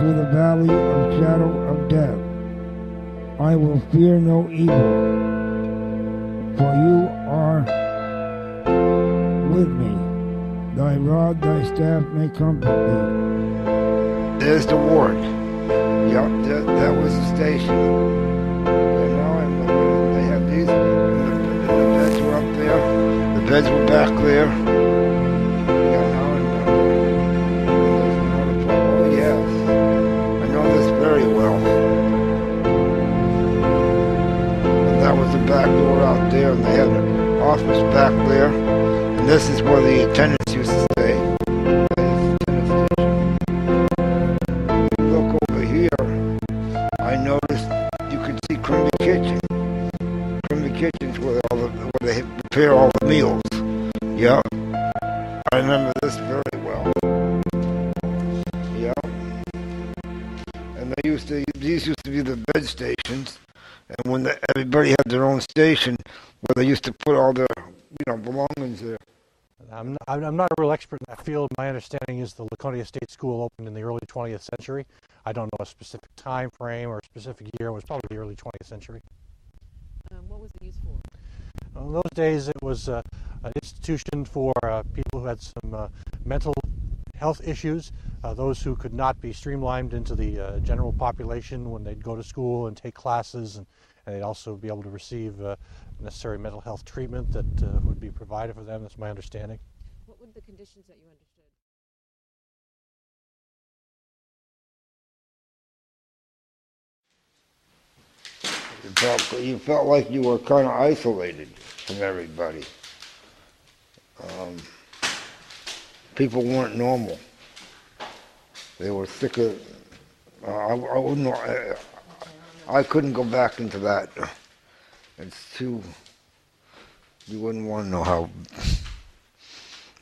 through the valley of shadow of death, I will fear no evil, for you are with me. Thy rod, thy staff may comfort me. There's the ward. Yep, that was the station. And now they have these, and the beds were up there. The beds were back there. Yeah, now I remember. Oh, yes. I know this very well. And that was the back door out there, and they had an office back there. And this is where the attendants used to stay. Look over here, I noticed you could see Crimby Kitchen. Crimby Kitchen's where they prepare all the meals. Yeah, I remember this very well. Yeah, and these used to be the bed stations, and when everybody had their own station, where they used to put all their belongings there. I'm not a real expert in that field. My understanding is the Laconia State School opened in the early 20th century. I don't know a specific time frame or a specific year. It was probably the early 20th century. What was it used for? In those days, it was an institution for people who had some mental health issues, those who could not be streamlined into the general population when they'd go to school and take classes, and they'd also be able to receive necessary mental health treatment that would be provided for them. That's my understanding. What were the conditions that you understood? You felt like you were kind of isolated from everybody. People weren't normal. They were sick of. I couldn't go back into that. It's too. You wouldn't want to know how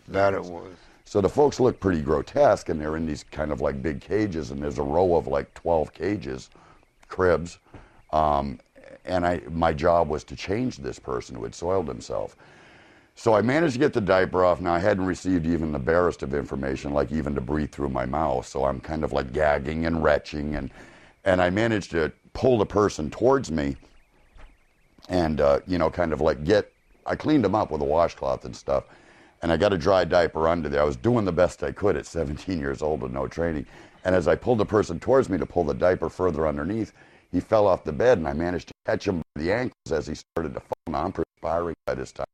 bad it was. So the folks look pretty grotesque, and they're in these kind of like big cages, and there's a row of like 12 cages, cribs. And my job was to change this person who had soiled himself. So I managed to get the diaper off. Now, I hadn't received even the barest of information, like even to breathe through my mouth. So I'm kind of like gagging and retching. And I managed to pull the person towards me and, kind of like I cleaned him up with a washcloth and stuff. And I got a dry diaper under there. I was doing the best I could at 17 years old with no training. And as I pulled the person towards me to pull the diaper further underneath, he fell off the bed, and I managed to catch him by the ankles as he started to fall. Now, I'm perspiring by this time.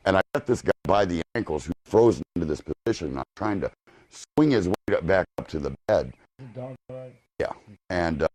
And I got this guy by the ankles who's frozen into this position, and I'm trying to swing his weight back up to the bed. Yeah. And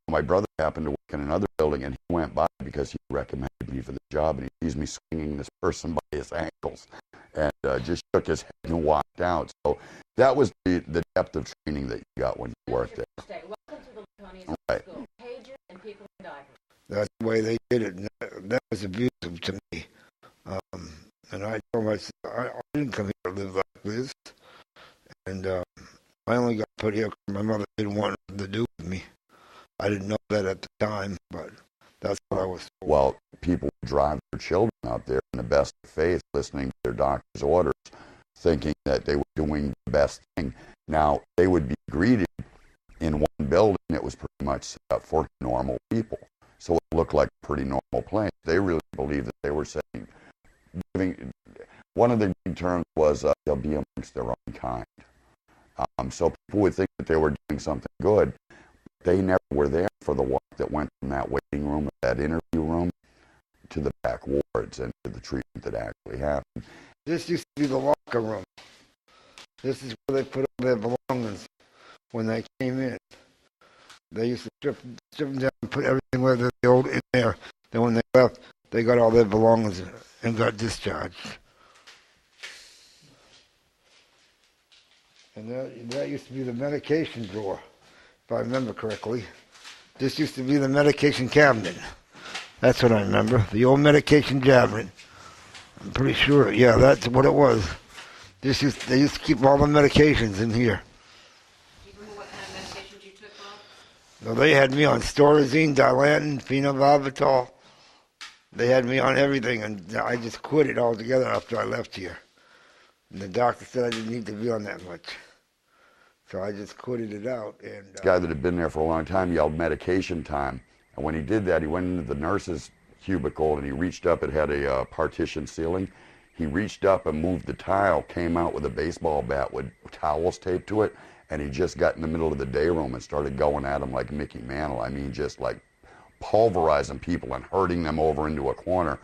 my brother happened to work in another building, and he went by because he recommended me for the job, and he sees me swinging this person by his ankles, and just shook his head and walked out. So that was the depth of training that you got when you worked there. Welcome to the Laconia State School. Pages and people in diapers. That's the way they did it. And that was abusive to me. And I told myself, I didn't come here to live like this. And I only got put here because my mother didn't want nothing to do with me. I didn't know that at the time, but that's what I was told. Well, people would drive their children out there in the best of faith, listening to their doctor's orders, thinking that they were doing the best thing. Now, they would be greeted in one building that was pretty much set up for normal people. So it looked like a pretty normal place. They really believed that they were saying, one of the big terms was they'll be amongst their own kind. So people would think that they were doing something good. They never were there for the walk that went from that waiting room, that interview room, to the back wards and to the treatment that actually happened. This used to be the locker room. This is where they put all their belongings when they came in. They used to strip them down and put everything where they old in there. Then when they left, they got all their belongings and got discharged. And that used to be the medication drawer, if I remember correctly. This used to be the medication cabinet. That's what I remember, the old medication cabinet. I'm pretty sure, yeah, that's what it was. They used to keep all the medications in here. Do you remember what kind of medications you took, Bob? No, they had me on Storazine, Dilantin, phenobarbital. They had me on everything, and I just quit it altogether after I left here. And the doctor said I didn't need to be on that much. So I just quitted it out. And This guy that had been there for a long time yelled medication time. And when he did that, he went into the nurse's cubicle and he reached up. It had a partition ceiling. He reached up and moved the tile, came out with a baseball bat with towels taped to it, and he just got in the middle of the day room and started going at him like Mickey Mantle. I mean, just like pulverizing people and herding them over into a corner.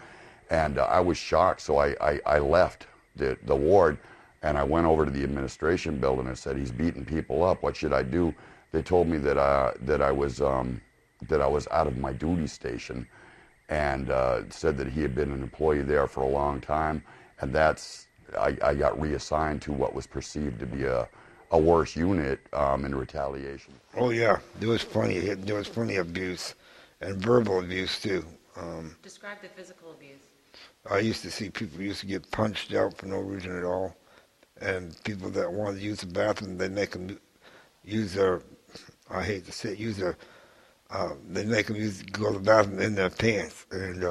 And I was shocked, so I left the ward, and I went over to the administration building and said, he's beating people up. What should I do? They told me that I was out of my duty station, and said that he had been an employee there for a long time, and I got reassigned to what was perceived to be a worse unit in retaliation. oh yeah, there was plenty of abuse, and verbal abuse too. Describe the physical abuse. I used to see people used to get punched out for no reason at all, and people that wanted to use the bathroom, they make them use their, I hate to say it, they make them go to the bathroom in their pants. And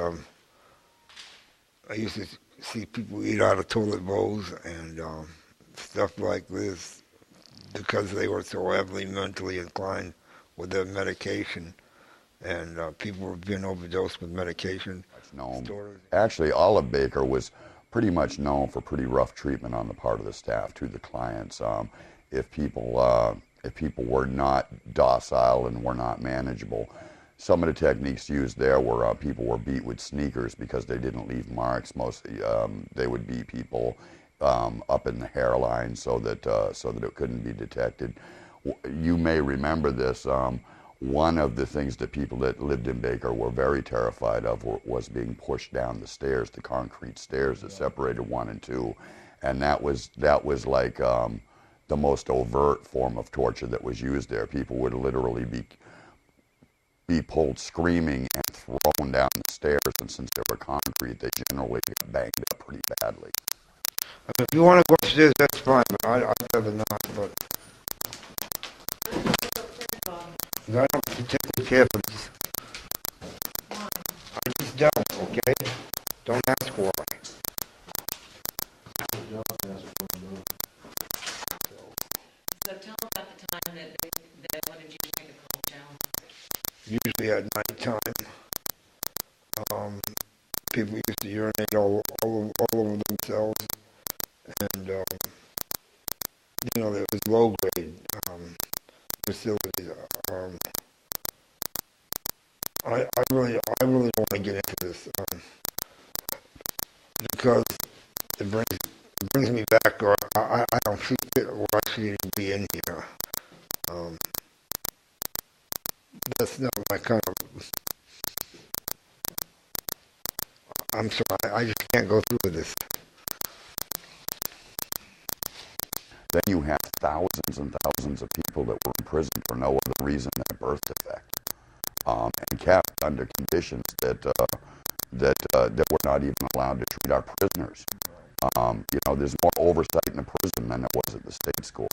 I used to see people eat out of toilet bowls and stuff like this because they were so heavily mentally inclined with their medication. And people were being overdosed with medication. Actually, Olive Baker was pretty much known for pretty rough treatment on the part of the staff to the clients. If people were not docile and were not manageable, some of the techniques used there were people were beat with sneakers because they didn't leave marks. Mostly, they would beat people up in the hairline so that it couldn't be detected. You may remember this. One of the things that people that lived in Baker were very terrified of was being pushed down the stairs, the concrete stairs that separated 1 and 2, and that was like the most overt form of torture that was used there. People would literally be pulled screaming and thrown down the stairs, and since they were concrete, they generally got banged up pretty badly. I mean, if you want to go upstairs, that's fine, but I'd rather not. But I don't particularly care for this. I just don't, okay? Don't ask why. So tell them about the time that they wanted you to take a cold shower. Usually at nighttime. People used to urinate all over themselves. And, there was low-grade facilities. I really don't want to get into this because it brings me back, or I don't see it, or I should even be in here. That's not my kind of. I'm sorry, I just can't go through with this. Then you have thousands and thousands of people that were in prison for no other reason than a birth defect, and kept under conditions that we're not even allowed to treat our prisoners. There's more oversight in the prison than there was at the state school.